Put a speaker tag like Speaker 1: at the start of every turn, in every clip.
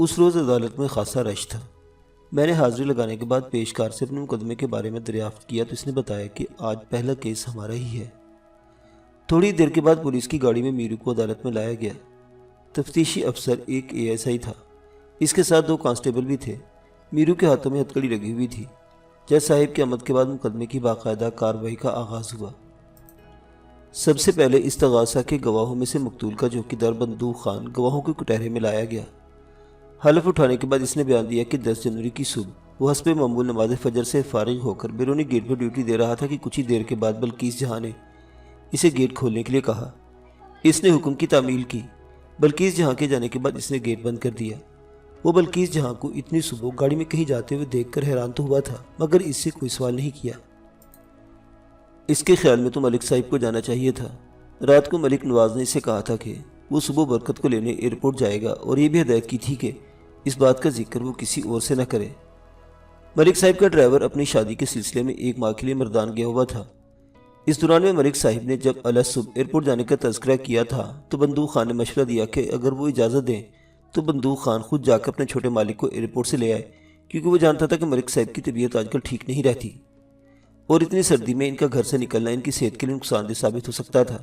Speaker 1: اس روز عدالت میں خاصا رش تھا۔ میں نے حاضری لگانے کے بعد پیشکار سے اپنے مقدمے کے بارے میں دریافت کیا تو اس نے بتایا کہ آج پہلا کیس ہمارا ہی ہے۔ تھوڑی دیر کے بعد پولیس کی گاڑی میں میرو کو عدالت میں لایا گیا۔ تفتیشی افسر ایک ASI تھا، اس کے ساتھ 2 کانسٹیبل بھی تھے۔ میرو کے ہاتھوں میں ہتکڑی لگی ہوئی تھی۔ جج صاحب کی آمد کے بعد مقدمے کی باقاعدہ کارروائی کا آغاز ہوا۔ سب سے پہلے استغاثہ کے گواہوں میں سے مقتول کا چوکیدار بندوق خان گواہوں کے کٹہرے میں لایا گیا۔ حلف اٹھانے کے بعد اس نے بیان دیا کہ 10 جنوری کی صبح وہ حسب معمول نماز فجر سے فارغ ہو کر بیرونی گیٹ پر ڈیوٹی دے رہا تھا کہ کچھ ہی دیر کے بعد بلقیس جہاں نے اسے گیٹ کھولنے کے لیے کہا۔ اس نے حکم کی تعمیل کی۔ بلقیس جہاں کے جانے کے بعد اس نے گیٹ بند کر دیا۔ وہ بلقیس جہاں کو اتنی صبح گاڑی میں کہیں جاتے ہوئے دیکھ کر حیران تو ہوا تھا مگر اس سے کوئی سوال نہیں کیا۔ اس کے خیال میں تو ملک صاحب کو جانا چاہیے تھا۔ رات کو ملک نواز نے اسے کہا تھا کہ وہ صبح برکت کو لینے ایئرپورٹ جائے گا اور یہ بھی ہدایت کی تھی کہ اس بات کا ذکر وہ کسی اور سے نہ کرے۔ ملک صاحب کا ڈرائیور اپنی شادی کے سلسلے میں 1 ماہ کے لیے مردان گیا ہوا تھا۔ اس دوران میں ملک صاحب نے جب الگ صبح ایئرپورٹ جانے کا تذکرہ کیا تھا تو بندوق خان نے مشورہ دیا کہ اگر وہ اجازت دیں تو بندوق خان خود جا کر اپنے چھوٹے مالک کو ایئرپورٹ سے لے آئے، کیونکہ وہ جانتا تھا کہ ملک صاحب کی طبیعت آج کل ٹھیک نہیں رہتی اور اتنی سردی میں ان کا گھر سے نکلنا ان کی صحت کے لیے نقصان دہ ثابت ہو سکتا تھا۔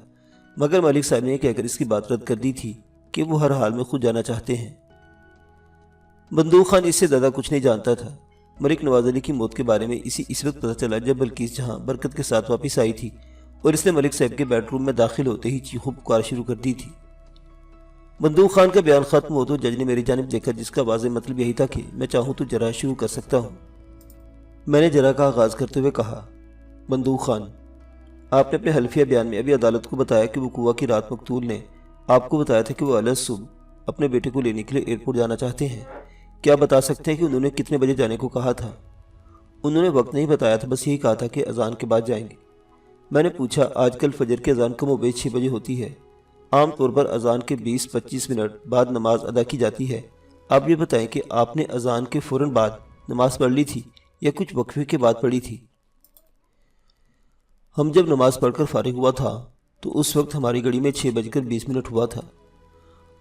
Speaker 1: مگر ملک صاحب نے یہ کہہ کر اس کی بات رد کر دی تھی کہ وہ ہر حال میں خود جانا چاہتے ہیں۔ بندوق خان اس سے زیادہ کچھ نہیں جانتا تھا۔ ملک نواز علی کی موت کے بارے میں اس وقت پتہ چلا جب بلقیس جہاں برکت کے ساتھ واپس آئی تھی اور اس نے ملک صاحب کے بیڈ روم میں داخل ہوتے ہی چیخو پکار شروع کر دی تھی۔ بندوق خان کا بیان ختم ہو تو جج نے میری جانب دیکھا، جس کا واضح مطلب یہی تھا کہ میں چاہوں تو جرح شروع کر سکتا ہوں۔ میں نے جرح کا آغاز کرتے ہوئے کہا، بندوق خان، آپ نے اپنے حلفیہ بیان میں ابھی عدالت کو بتایا کہ وقوع کی رات مقتول نے آپ کو بتایا تھا کہ وہ الگ صبح اپنے بیٹے کو لینے کے لیے ایئرپورٹ جانا چاہتے ہیں۔ کیا بتا سکتے ہیں کہ انہوں نے کتنے بجے جانے کو کہا تھا؟ انہوں نے وقت نہیں بتایا تھا، بس یہی کہا تھا کہ اذان کے بعد جائیں گے۔ میں نے پوچھا، آج کل فجر کی اذان کم و بیش 6 بجے ہوتی ہے، عام طور پر اذان کے 20-25 منٹ بعد نماز ادا کی جاتی ہے۔ آپ یہ بتائیں کہ آپ نے اذان کے فوراً بعد نماز پڑھ لی تھی یا کچھ وقفے کے بعد پڑھی تھی؟ ہم جب نماز پڑھ کر فارغ ہوا تھا تو اس وقت ہماری گھڑی میں 6:20 ہوا تھا۔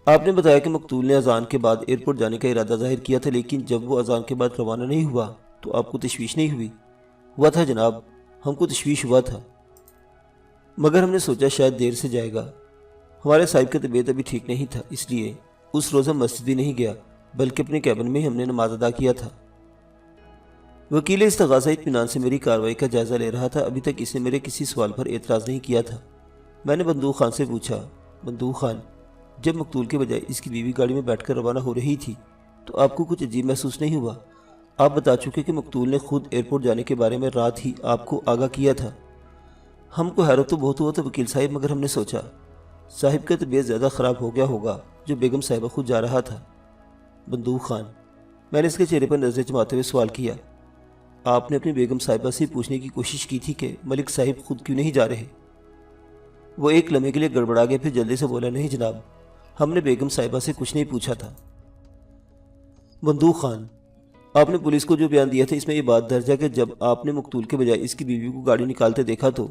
Speaker 1: آپ نے بتایا کہ مقتول نے اذان کے بعد ایئرپورٹ جانے کا ارادہ ظاہر کیا تھا، لیکن جب وہ اذان کے بعد روانہ نہیں ہوا تو آپ کو تشویش نہیں ہوئی؟ ہوا تھا جناب، ہم کو تشویش ہوا تھا، مگر ہم نے سوچا شاید دیر سے جائے گا۔ ہمارے صاحب کا طبیعت ابھی ٹھیک نہیں تھا، اس لیے اس روز ہم مسجد بھی نہیں گیا بلکہ اپنے کیبن میں ہم نے نماز ادا کیا تھا۔ وکیل استغاثہ اطمینان سے میری کارروائی کا جائزہ لے رہا تھا۔ ابھی تک اس نے میرے کسی سوال پر اعتراض نہیں کیا تھا۔ میں نے بندوق خان سے پوچھا، بندوق خان، جب مقتول کے بجائے اس کی بیوی گاڑی میں بیٹھ کر روانہ ہو رہی تھی تو آپ کو کچھ عجیب محسوس نہیں ہوا؟ آپ بتا چکے کہ مقتول نے خود ایئرپورٹ جانے کے بارے میں رات ہی آپ کو آگاہ کیا تھا۔ ہم کو حیرت تو بہت ہوا تھا وکیل صاحب، مگر ہم نے سوچا صاحب کا طبیعت زیادہ خراب ہو گیا ہوگا جو بیگم صاحبہ خود جا رہا تھا۔ بندوق خان، میں نے اس کے چہرے پر نظر جماتے ہوئے سوال کیا، آپ نے اپنی بیگم صاحبہ سے پوچھنے کی کوشش کی تھی کہ ملک صاحب خود کیوں نہیں جا رہے؟ وہ ایک لمحے کے لیے گڑبڑا گیا، پھر جلدی سے بولا، نہیں جناب، ہم نے بیگم صاحبہ سے کچھ نہیں پوچھا تھا۔ بندوق خان، آپ نے پولیس کو جو بیان دیا تھا اس میں یہ بات درج ہے کہ جب آپ نے مقتول کے بجائے اس کی بیوی کو گاڑی نکالتے دیکھا تو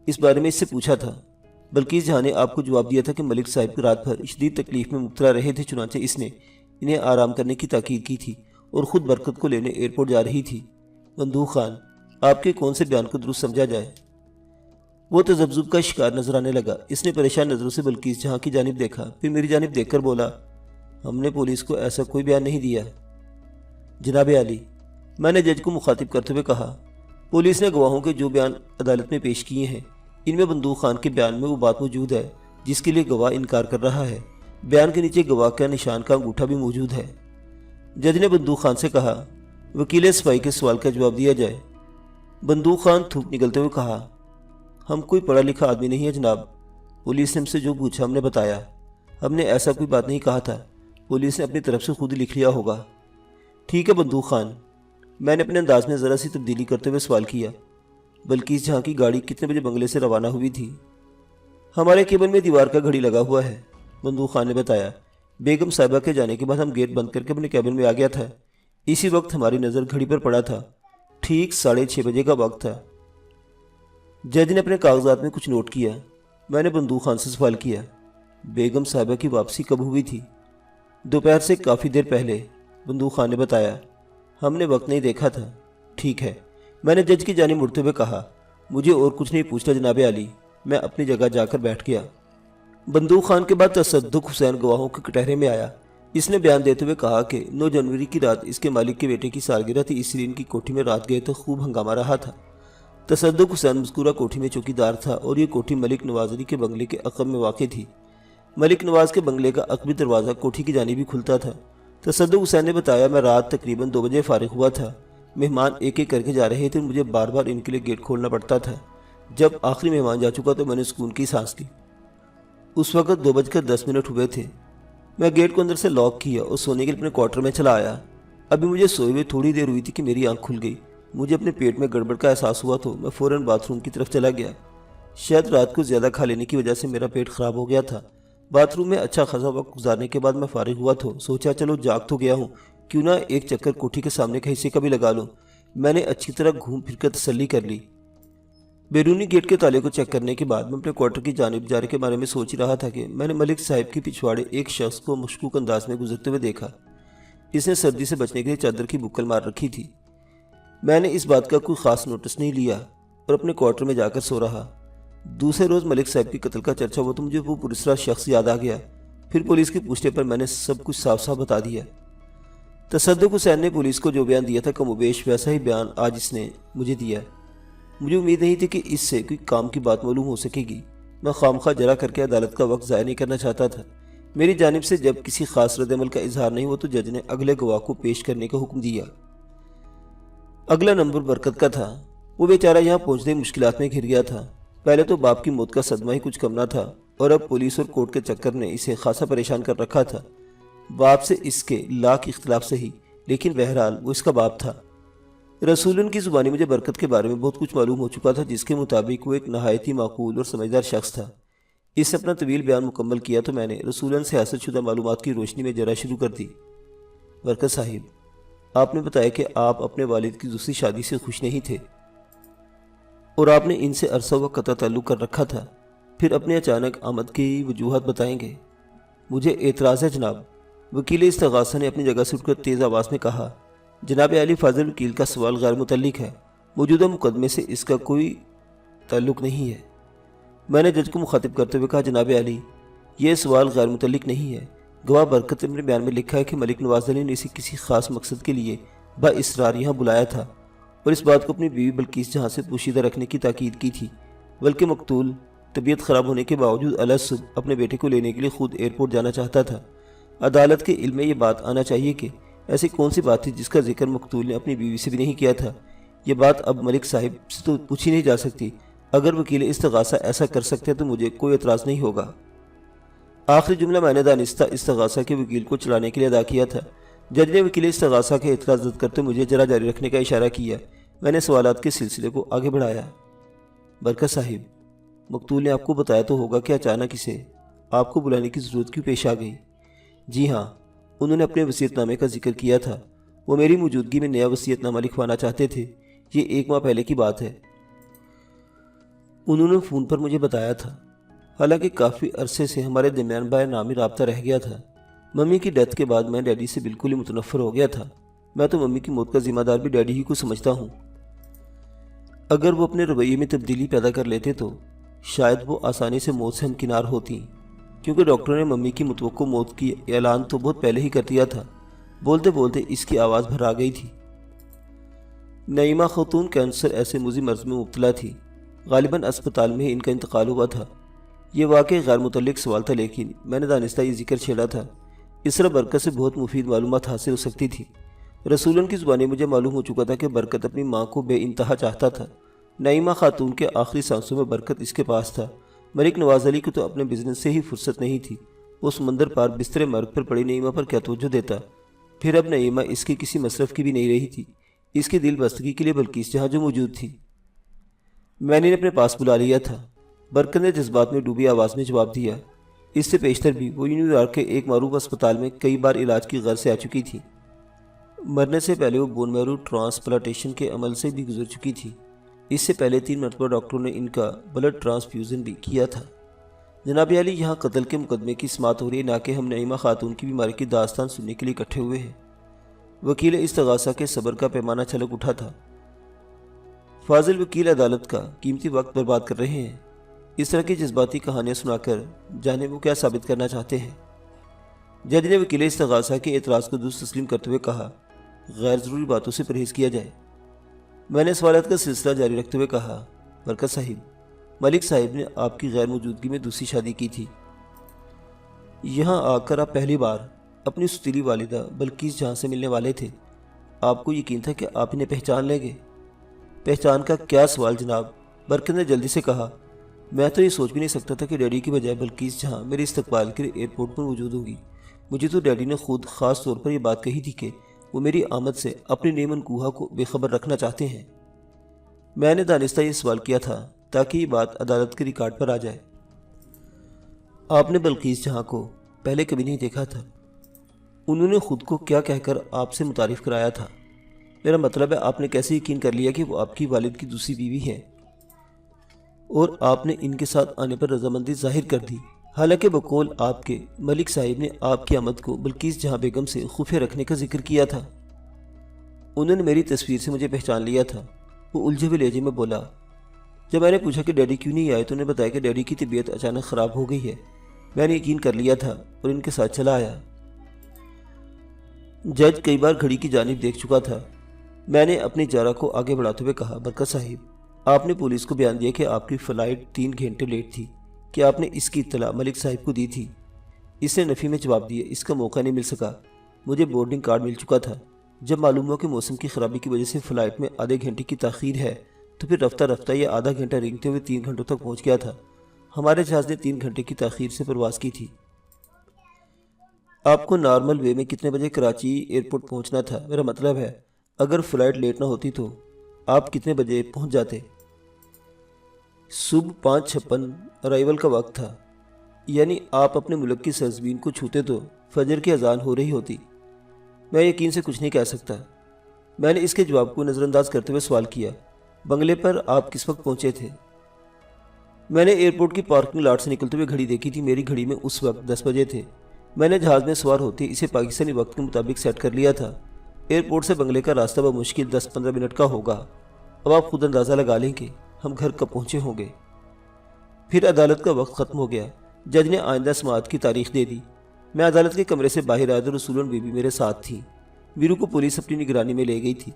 Speaker 1: اس بارے میں اس سے پوچھا تھا۔ بلقیس جہاں نے آپ کو جواب دیا تھا کہ ملک صاحب رات بھر شدید تکلیف میں مبتلا رہے تھے، چنانچہ اس نے انہیں آرام کرنے کی تاکید کی تھی اور خود برکت کو لینے ایئرپورٹ جا رہی تھی۔ بندوق خان، آپ کے کون سے بیان کو درست سمجھا جائے؟ وہ تذبذب کا شکار نظر آنے لگا۔ اس نے پریشان نظروں سے بلقیس جہاں کی جانب دیکھا، پھر میری جانب دیکھ کر بولا، ہم نے پولیس کو ایسا کوئی بیان نہیں دیا۔ جناب عالی، میں نے جج کو مخاطب کرتے ہوئے کہا، پولیس نے گواہوں کے جو بیان عدالت میں پیش کیے ہیں ان میں بندوق خان کے بیان میں وہ بات موجود ہے جس کے لیے گواہ انکار کر رہا ہے۔ بیان کے نیچے گواہ کا نشان کا انگوٹھا بھی موجود ہے۔ جج نے بندوق خان سے کہا، وکیل صفائی کے سوال کا جواب دیا جائے۔ بندوق خان تھوک نکلتے ہوئے کہا، ہم کوئی پڑھا لکھا آدمی نہیں ہے جناب، پولیس نے ہم سے جو پوچھا ہم نے بتایا، ہم نے ایسا کوئی بات نہیں کہا تھا، پولیس نے اپنی طرف سے خود ہی لکھ لیا ہوگا۔ ٹھیک ہے بندوق خان، میں نے اپنے انداز میں ذرا سی تبدیلی کرتے ہوئے سوال کیا، بلقیس جہاں کی گاڑی کتنے بجے بنگلے سے روانہ ہوئی تھی؟ ہمارے کیبن میں دیوار کا گھڑی لگا ہوا ہے، بندوق خان نے بتایا۔ بیگم صاحبہ کے جانے کے بعد ہم گیٹ بند کر کے اپنے کیبن میں آ گیا تھا، اسی وقت ہماری نظر گھڑی پر پڑا تھا، ٹھیک 6:30 بجے کا وقت تھا۔ جج نے اپنے کاغذات میں کچھ نوٹ کیا۔ میں نے بندوق خان سے سوال کیا، بیگم صاحبہ کی واپسی کب ہوئی تھی؟ دوپہر سے کافی دیر پہلے، بندوق خان نے بتایا۔ ہم نے وقت نہیں دیکھا تھا۔ ٹھیک ہے، میں نے جج کی جانب مڑتے ہوئے کہا۔ مجھے اور کچھ نہیں پوچھنا جناب عالی، میں اپنی جگہ جا کر بیٹھ گیا۔ بندوق خان کے بعد تصدق حسین گواہوں کے کٹہرے میں آیا۔ اس نے بیان دیتے ہوئے کہا کہ 9 جنوری کی رات اس کے مالک کے بیٹے کی سالگرہ تھی، اس لیے ان کی کوٹھی میں رات گئے تو خوب ہنگامہ رہا تھا۔ تصدق حسین مذکورہ کوٹھی میں چوکیدار تھا اور یہ کوٹھی ملک نواز علی کے بنگلے کے عقب میں واقع تھی۔ ملک نواز کے بنگلے کا عقبی دروازہ کوٹھی کی جانب ہی کھلتا تھا۔ تصدق حسین نے بتایا، میں رات تقریباً 2 بجے فارغ ہوا تھا۔ مہمان ایک ایک کر کے جا رہے تھے اور مجھے بار بار ان کے لیے گیٹ کھولنا پڑتا تھا۔ جب آخری مہمان جا چکا تو میں نے سکون کی سانس لی۔ اس وقت 2:10 ہوئے تھے۔ میں گیٹ کو اندر سے لاک کیا اور سونے کے لیے اپنے کوارٹر میں چلا آیا۔ ابھی مجھے سوئے ہوئے تھوڑی دیر ہوئی تھی کہ میری آنکھ کھل گئی۔ مجھے اپنے پیٹ میں گڑبڑ کا احساس ہوا تو میں فوراً باتھ روم کی طرف چلا گیا۔ شاید رات کو زیادہ کھا لینے کی وجہ سے میرا پیٹ خراب ہو گیا تھا۔ باتھ روم میں اچھا خاصا وقت گزارنے کے بعد میں فارغ ہوا تو سوچا چلو جاگ تو گیا ہوں، کیوں نہ ایک چکر کوٹھی کے سامنے کا حصے کا بھی لگا لوں۔ میں نے اچھی طرح گھوم پھر کر تسلی کر لی۔ بیرونی گیٹ کے تالے کو چیک کرنے کے بعد میں اپنے کوارٹر کی جانب جانے کے بارے میں سوچ ہی رہا تھا کہ میں نے ملک صاحب کی پچھواڑے ایک شخص کو مشکوک انداز میں گزرتے ہوئے دیکھا۔ اس نے سردی سے بچنے کے لیے چادر کی بکل مار رکھی تھی۔ میں نے اس بات کا کوئی خاص نوٹس نہیں لیا اور اپنے کوارٹر میں جا کر سو رہا۔ دوسرے روز ملک صاحب کی قتل کا چرچا ہوا تو مجھے وہ پراسرار شخص یاد آ گیا۔ پھر پولیس کے پوچھنے پر میں نے سب کچھ صاف صاف بتا دیا۔ تصدق حسین نے پولیس کو جو بیان دیا تھا کم و بیش ویسا ہی بیان آج اس نے مجھے دیا۔ مجھے امید نہیں تھی کہ اس سے کوئی کام کی بات معلوم ہو سکے گی۔ میں خامخواہ جرا کر کے عدالت کا وقت ضائع نہیں کرنا چاہتا تھا۔ میری جانب سے جب کسی خاص رد عمل کا اظہار نہیں ہوا تو جج نے اگلے گواہ کو پیش کرنے کا حکم دیا۔ اگلا نمبر برکت کا تھا۔ وہ بیچارہ یہاں پہنچتے ہی مشکلات میں گھر گیا تھا۔ پہلے تو باپ کی موت کا صدمہ ہی کچھ کم نہ تھا اور اب پولیس اور کورٹ کے چکر نے اسے خاصا پریشان کر رکھا تھا۔ باپ سے اس کے لاکھ اختلاف صحیح، لیکن بہرحال وہ اس کا باپ تھا۔ رسولن کی زبانی مجھے برکت کے بارے میں بہت کچھ معلوم ہو چکا تھا، جس کے مطابق وہ ایک نہایت ہی معقول اور سمجھدار شخص تھا۔ اس نے اپنا طویل بیان مکمل کیا تو میں نے رسولن سے حاصل شدہ معلومات کی روشنی میں جرا شروع کر دی۔ برکت صاحب، آپ نے بتایا کہ آپ اپنے والد کی دوسری شادی سے خوش نہیں تھے اور آپ نے ان سے عرصہ وقت قطع تعلق کر رکھا تھا، پھر اپنے اچانک آمد کی وجوہات بتائیں گے؟ مجھے اعتراض ہے جناب، وکیل استغاثہ نے اپنی جگہ سے اٹھ کر تیز آواز میں کہا۔ جناب علی فاضل، وکیل کا سوال غیر متعلق ہے، موجودہ مقدمے سے اس کا کوئی تعلق نہیں ہے۔ میں نے جج کو مخاطب کرتے ہوئے کہا، جناب علی، یہ سوال غیر متعلق نہیں ہے۔ گواہ برکت نے اپنے بیان میں لکھا ہے کہ ملک نواز علی نے اسے کسی خاص مقصد کے لیے با اصرار یہاں بلایا تھا اور اس بات کو اپنی بیوی بلقیس جہاں سے پوشیدہ رکھنے کی تاکید کی تھی، بلکہ مقتول طبیعت خراب ہونے کے باوجود الگ صبح اپنے بیٹے کو لینے کے لیے خود ایئرپورٹ جانا چاہتا تھا۔ عدالت کے علم میں یہ بات آنا چاہیے کہ ایسی کون سی بات تھی جس کا ذکر مقتول نے اپنی بیوی سے بھی نہیں کیا تھا۔ یہ بات اب ملک صاحب سے تو پوچھی نہیں جا سکتی۔ اگر وکیل استغاثہ ایسا کر سکتے تو مجھے کوئی اعتراض نہیں ہوگا۔ آخری جملہ میں نے دانستہ استغاثہ کے وکیل کو چلانے کے لیے ادا کیا تھا۔ جج نے وکیل استغاثہ کے اعتراض رد کرتے مجھے جرا جاری رکھنے کا اشارہ کیا۔ میں نے سوالات کے سلسلے کو آگے بڑھایا۔ برکت صاحب، مقتول نے آپ کو بتایا تو ہوگا کہ اچانک اسے آپ کو بلانے کی ضرورت کیوں پیش آ گئی؟ جی ہاں، انہوں نے اپنے وصیت نامے کا ذکر کیا تھا۔ وہ میری موجودگی میں نیا وصیت نامہ لکھوانا چاہتے تھے۔ یہ 1 ماہ پہلے کی بات ہے۔ انہوں نے فون پر مجھے بتایا تھا۔ حالانکہ کافی عرصے سے ہمارے درمیان باہر نامی رابطہ رہ گیا تھا۔ ممی کی ڈیتھ کے بعد میں ڈیڈی سے بالکل ہی متنفر ہو گیا تھا۔ میں تو ممی کی موت کا ذمہ دار بھی ڈیڈی ہی کو سمجھتا ہوں۔ اگر وہ اپنے رویے میں تبدیلی پیدا کر لیتے تو شاید وہ آسانی سے موت سے ہمکنار ہوتی، کیونکہ ڈاکٹر نے ممی کی متوقع موت کی اعلان تو بہت پہلے ہی کر دیا تھا۔ بولتے بولتے اس کی آواز بھر آ گئی تھی۔ نعیمہ خاتون کینسر ایسے مزی مرض میں مبتلا تھی۔ غالباً اسپتال میں ہی ان کا انتقال ہوا تھا۔ یہ واقعی غیر متعلق سوال تھا، لیکن میں نے دانستہ یہ ذکر چھیڑا تھا۔ اس طرح برکت سے بہت مفید معلومات حاصل ہو سکتی تھی۔ رسولن کی زبانی مجھے معلوم ہو چکا تھا کہ برکت اپنی ماں کو بے انتہا چاہتا تھا۔ نعیمہ خاتون کے آخری سانسوں میں برکت اس کے پاس تھا۔ ملک نواز علی کو تو اپنے بزنس سے ہی فرصت نہیں تھی۔ وہ سمندر پار بستر مرگ پر پڑی نعیمہ پر کیا توجہ دیتا؟ پھر اب نعیمہ اس کی کسی مصرف کی بھی نہیں رہی تھی۔ اس کی دل بستگی کے لیے بلقیس جہاں جو موجود تھی۔ میں نے اپنے پاس بلا لیا تھا۔ برکت نے جذبات میں ڈوبی آواز میں جواب دیا۔ اس سے پیشتر بھی وہ نیو یارک کے ایک معروف اسپتال میں کئی بار علاج کی غرض سے آ چکی تھی۔ مرنے سے پہلے وہ بون میرو ٹرانسپلانٹیشن کے عمل سے بھی گزر چکی تھی۔ اس سے پہلے 3 مرتبہ ڈاکٹروں نے ان کا بلڈ ٹرانسفیوژن بھی کیا تھا۔ جناب عالی، یہاں قتل کے مقدمے کی سماعت ہو رہی ہے، نہ کہ ہم نعیمہ خاتون کی بیماری کی داستان سننے کے لیے اکٹھے ہوئے ہیں۔ وکیل استغاثہ کے صبر کا پیمانہ چھلک اٹھا تھا۔ فاضل وکیل عدالت کا قیمتی وقت برباد کر رہے ہیں۔ اس طرح کی جذباتی کہانیاں سنا کر جانے وہ کیا ثابت کرنا چاہتے ہیں؟ جج نے وکیل استغاثہ کے اعتراض کو درست تسلیم کرتے ہوئے کہا، غیر ضروری باتوں سے پرہیز کیا جائے۔ میں نے سوالات کا سلسلہ جاری رکھتے ہوئے کہا، برکت صاحب، ملک صاحب نے آپ کی غیر موجودگی میں دوسری شادی کی تھی۔ یہاں آ کر آپ پہلی بار اپنی ستیلی والدہ بلقیس جہاں سے ملنے والے تھے۔ آپ کو یقین تھا کہ آپ انہیں پہچان لیں گے؟ پہچان کا کیا سوال جناب، برکت نے جلدی سے کہا۔ میں تو یہ سوچ بھی نہیں سکتا تھا کہ ڈیڈی کی بجائے بلقیس جہاں میرے استقبال کے لیے ایئرپورٹ پر موجود ہوگی۔ مجھے تو ڈیڈی نے خود خاص طور پر یہ بات کہی تھی کہ وہ میری آمد سے اپنی نعیم منقوہہ کو بے خبر رکھنا چاہتے ہیں۔ میں نے دانستہ یہ سوال کیا تھا تاکہ یہ بات عدالت کے ریکارڈ پر آ جائے۔ آپ نے بلقیس جہاں کو پہلے کبھی نہیں دیکھا تھا۔ انہوں نے خود کو کیا کہہ کر آپ سے متعارف کرایا تھا؟ میرا مطلب ہے آپ نے کیسے یقین کر لیا کہ وہ آپ کی والد کی دوسری بیوی ہے، اور آپ نے ان کے ساتھ آنے پر رضامندی ظاہر کر دی؟ حالانکہ بقول آپ کے ملک صاحب نے آپ کی آمد کو بلقیس جہاں بیگم سے خفیہ رکھنے کا ذکر کیا تھا۔ انہوں نے میری تصویر سے مجھے پہچان لیا تھا، وہ الجھے ہوئے لہجے میں بولا۔ جب میں نے پوچھا کہ ڈیڈی کیوں نہیں آئے تو انہوں نے بتایا کہ ڈیڈی کی طبیعت اچانک خراب ہو گئی ہے۔ میں نے یقین کر لیا تھا اور ان کے ساتھ چلا آیا۔ جج کئی بار گھڑی کی جانب دیکھ چکا تھا۔ میں نے اپنی جارہ کو آگے بڑھاتے ہوئے کہا، برکت صاحب، آپ نے پولیس کو بیان دیا کہ آپ کی فلائٹ 3 گھنٹے لیٹ تھی، کہ آپ نے اس کی اطلاع ملک صاحب کو دی تھی۔ اس نے نفی میں جواب دیا، اس کا موقع نہیں مل سکا، مجھے بورڈنگ کارڈ مل چکا تھا۔ جب معلوم ہوا کہ موسم کی خرابی کی وجہ سے فلائٹ میں آدھے گھنٹے کی تاخیر ہے تو پھر رفتہ رفتہ یہ آدھا گھنٹہ رینگتے ہوئے 3 گھنٹوں تک پہنچ گیا تھا۔ ہمارے جہاز نے 3 گھنٹے کی تاخیر سے پرواز کی تھی۔ آپ کو نارمل وے میں کتنے بجے کراچی ایئرپورٹ پہنچنا تھا؟ میرا مطلب ہے اگر فلائٹ لیٹ نہ ہوتی تو آپ کتنے بجے پہنچ جاتے؟ صبح 5:56 ارائیول کا وقت تھا، یعنی آپ اپنے ملک کی سرزمین کو چھوتے تو فجر کی اذان ہو رہی ہوتی۔ میں یقین سے کچھ نہیں کہہ سکتا۔ میں نے اس کے جواب کو نظر انداز کرتے ہوئے سوال کیا، بنگلے پر آپ کس وقت پہنچے تھے؟ میں نے ایئرپورٹ کی پارکنگ لاٹ سے نکلتے ہوئے گھڑی دیکھی تھی، میری گھڑی میں اس وقت 10 بجے تھے۔ میں نے جہاز میں سوار ہوتے اسے پاکستانی وقت کے مطابق سیٹ کر لیا تھا۔ ایئرپورٹ سے بنگلے کا راستہ بمشکل 10-15 منٹ کا ہوگا۔ اب آپ خود اندازہ لگا لیں کہ ہم گھر کب پہنچے ہوں گے۔ پھر عدالت کا وقت ختم ہو گیا۔ جج نے آئندہ سماعت کی تاریخ دے دی۔ میں عدالت کے کمرے سے باہر آیا تو رسولن بی بی میرے ساتھ تھی۔ ویرو کو پولیس اپنی نگرانی میں لے گئی تھی۔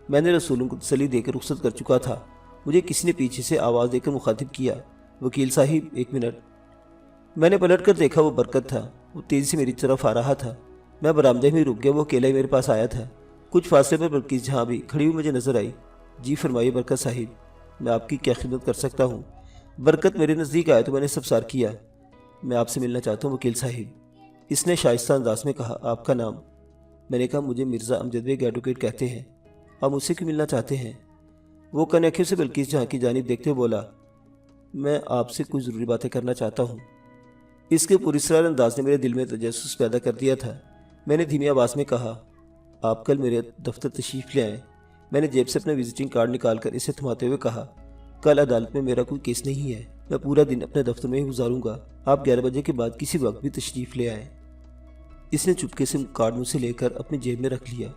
Speaker 1: میں نے رسولن کو تسلی دے کر رخصت کر چکا تھا۔ مجھے کسی نے پیچھے سے آواز دے کر مخاطب کیا، وکیل صاحب 1 منٹ۔ میں نے پلٹ کر دیکھا، وہ برکت تھا۔ وہ تیزی سے میری طرف آ رہا تھا۔ میں برآمدے میں رک گیا، وہ اکیلا ہی میرے پاس آیا تھا۔ کچھ فاصلے پر بلقیس جہاں بھی کھڑی ہوئی مجھے نظر آئی۔ جی فرمائیے برکت صاحب، میں آپ کی کیا خدمت کر سکتا ہوں؟ برکت میرے نزدیک آیا تو میں نے استفسار کیا، میں آپ سے ملنا چاہتا ہوں وکیل صاحب۔ اس نے شائستہ انداز میں کہا، آپ کا نام؟ میں نے کہا، مجھے مرزا امجد بیگ ایڈوکیٹ کہتے ہیں۔ آپ مجھ سے کیوں ملنا چاہتے ہیں؟ وہ کن آنکھوں سے بلقیس جہاں کی جانب دیکھتے ہوئے بولا، میں آپ سے کچھ ضروری باتیں کرنا چاہتا ہوں۔ اس کے پراسرار انداز نے میرے دل میں تجسس پیدا کر دیا تھا۔ میں نے دھیمی آواز میں کہا، آپ کل میرے دفتر تشریف لے آئیں۔ میں نے جیب سے اپنا وزٹنگ کارڈ نکال کر اسے تھماتے ہوئے کہا، کل عدالت میں میرا کوئی کیس نہیں ہے، میں پورا دن اپنے دفتر میں ہی گزاروں گا، آپ 11 بجے کے بعد کسی وقت بھی تشریف لے آئیں۔ اس نے چپکے سے کارڈ مجھ سے لے کر اپنی جیب میں رکھ لیا،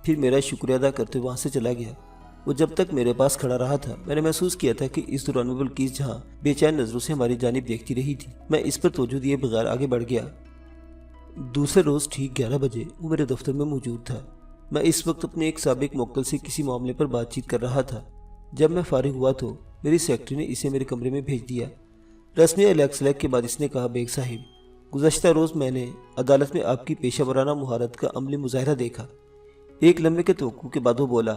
Speaker 1: پھر میرا شکریہ ادا کرتے وہاں سے چلا گیا۔ وہ جب تک میرے پاس کھڑا رہا تھا میں نے محسوس کیا تھا کہ اس دوران وہ بلقیس جہاں بے چین نظروں سے ہماری جانب دیکھتی رہی تھی۔ میں اس پر توجہ دیے بغیر آگے بڑھ گیا۔ دوسرے روز ٹھیک 11 بجے وہ میرے دفتر میں موجود تھا۔ میں اس وقت اپنے ایک سابق موکل سے کسی معاملے پر بات چیت کر رہا تھا۔ جب میں فارغ ہوا تو میری سیکرٹری نے اسے میرے کمرے میں بھیج دیا۔ رسمی الیکس کے بعد اس نے کہا، بیگ صاحب، گزشتہ روز میں نے عدالت میں آپ کی پیشہ ورانہ مہارت کا عملی مظاہرہ دیکھا۔ ایک لمحے کے توقع کے بعد وہ بولا،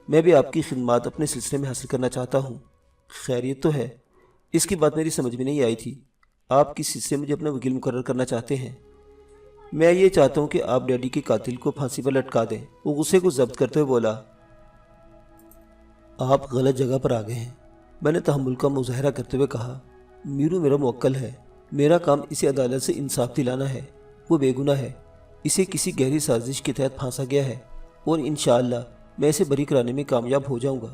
Speaker 1: میں بھی آپ کی خدمات اپنے سلسلے میں حاصل کرنا چاہتا ہوں۔ خیریت تو ہے؟ اس کی بات میری سمجھ میں نہیں آئی تھی۔ آپ کس حصے مجھے اپنا وکیل مقرر کرنا چاہتے ہیں؟ میں یہ چاہتا ہوں کہ آپ ڈیڈی کے قاتل کو پھانسی پر لٹکا دیں۔ وہ غصے کو ضبط کرتے ہوئے بولا، آپ غلط جگہ پر آ گئے ہیں۔ میں نے تحمل کا مظاہرہ کرتے ہوئے کہا، میرو میرا موکل ہے، میرا کام اسے عدالت سے انصاف دلانا ہے۔ وہ بے گناہ ہے، اسے کسی گہری سازش کے تحت پھانسا گیا ہے اور انشاءاللہ میں اسے بری کرانے میں کامیاب ہو جاؤں گا۔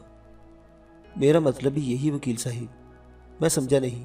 Speaker 1: میرا مطلب بھی یہی وکیل صاحب۔ میں سمجھا نہیں۔